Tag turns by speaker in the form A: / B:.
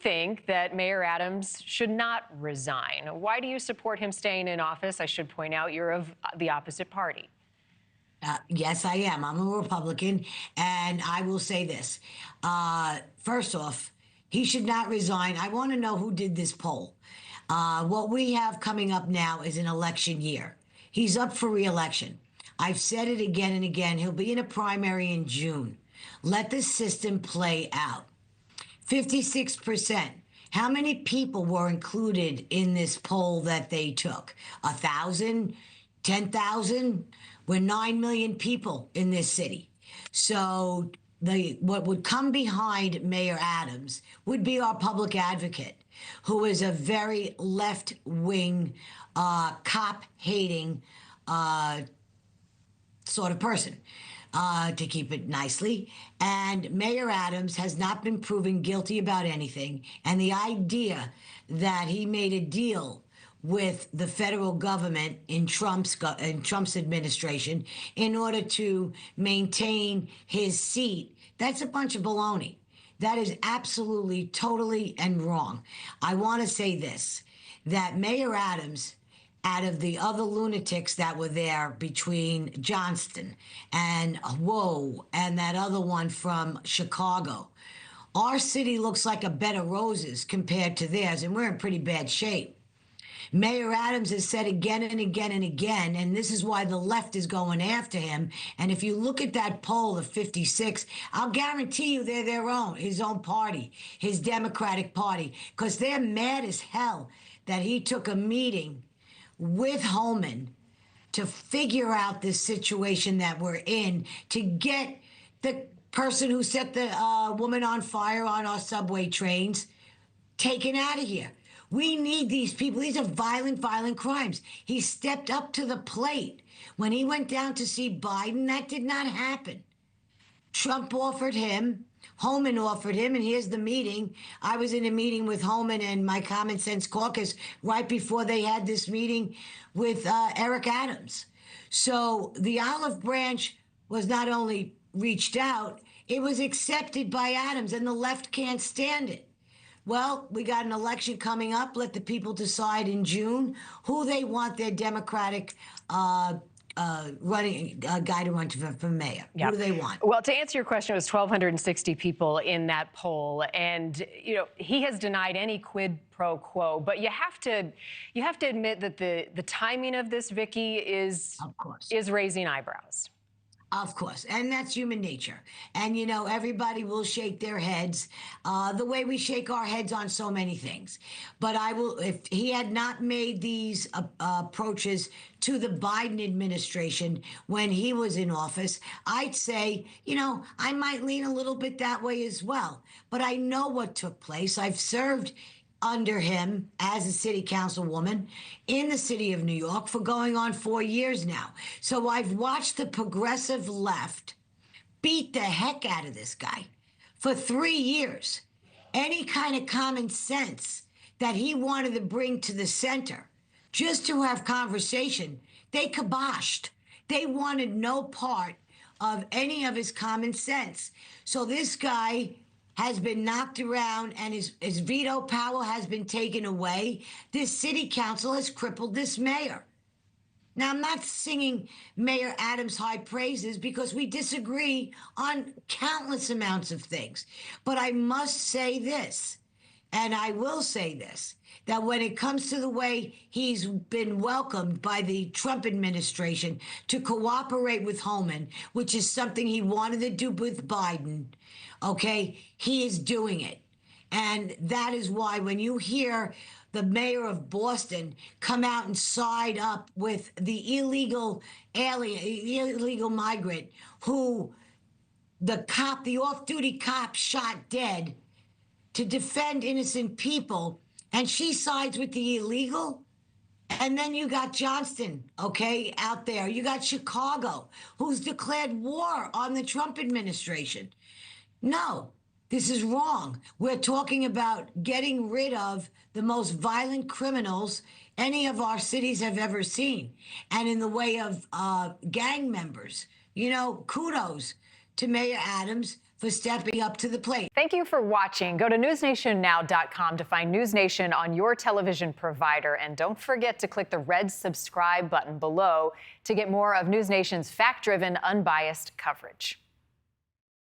A: think that Mayor Adams should not resign. Why do you support him staying in office? I should point out you're of the opposite party.
B: Yes, I am. I'm a Republican, and I will say this. First off, he should not resign. I want to know who did this poll. What we have coming up now is an election year. He's up for re-election. I've said it again and again. He'll be in a primary in June. Let the system play out. 56%. How many people were included in this poll that they took? 1,000? 10,000? We're 9 million people in this city. So what would come behind Mayor Adams would be our public advocate, who is a very left-wing, cop-hating sort of person, to keep it nicely. And Mayor Adams has not been proven guilty about anything. And the idea that he made a deal with the federal government in Trump's administration in order to maintain his seat, that's a bunch of baloney. That is absolutely, totally, and wrong. I want to say this, that Mayor Adams, out of the other lunatics that were there between Johnston and and that other one from Chicago, our city looks like a bed of roses compared to theirs, and we're in pretty bad shape. Mayor Adams has said again and again and again, and this is why the left is going after him. And if you look at that poll of 56, I'll guarantee you they're his own party, his Democratic Party, because they're mad as hell that he took a meeting with Holman to figure out this situation that we're in, to get the person who set the woman on fire on our subway trains taken out of here. We need these people. These are violent, violent crimes. He stepped up to the plate. When he went down to see Biden, that did not happen. Trump offered him, Holman offered him, and here's the meeting. I was in a meeting with Holman and my Common Sense Caucus right before they had this meeting with Eric Adams. So the olive branch was not only reached out, it was accepted by Adams, and the left can't stand it. Well, we got an election coming up. Let the people decide in June who they want their Democratic guy to run for mayor.
A: Yep.
B: Who do they want?
A: Well, to answer your question, it was 1,260 people in that poll, and he has denied any quid pro quo. But you have to admit that the timing of this, Vickie, is raising eyebrows.
B: Of course, and that's human nature. And, everybody will shake their heads the way we shake our heads on so many things. But if he had not made these approaches to the Biden administration when he was in office, I'd say, I might lean a little bit that way as well. But I know what took place. I've served under him as a city councilwoman in the city of New York for going on 4 years now. So I've watched the progressive left beat the heck out of this guy for 3 years. Any kind of common sense that he wanted to bring to the center just to have conversation, they kiboshed. They wanted no part of any of his common sense. So this guy has been knocked around, and his veto power has been taken away. This city council has crippled this mayor. Now, I'm not singing Mayor Adams high praises because we disagree on countless amounts of things. But I must say this, and I will say this, that when it comes to the way he's been welcomed by the Trump administration to cooperate with Holman, which is something he wanted to do with Biden, okay, he is doing it. And that is why when you hear the mayor of Boston come out and side up with the illegal migrant who the off-duty cop shot dead to defend innocent people, and she sides with the illegal. And then you got Johnston, okay, out there. You got Chicago, who's declared war on the Trump administration. No, this is wrong. We're talking about getting rid of the most violent criminals any of our cities have ever seen. And in the way of gang members, kudos to Mayor Adams for stepping up to the plate.
A: Thank you for watching. Go to newsnationnow.com to find News Nation on your television provider. And don't forget to click the red subscribe button below to get more of News Nation's fact-driven, unbiased coverage.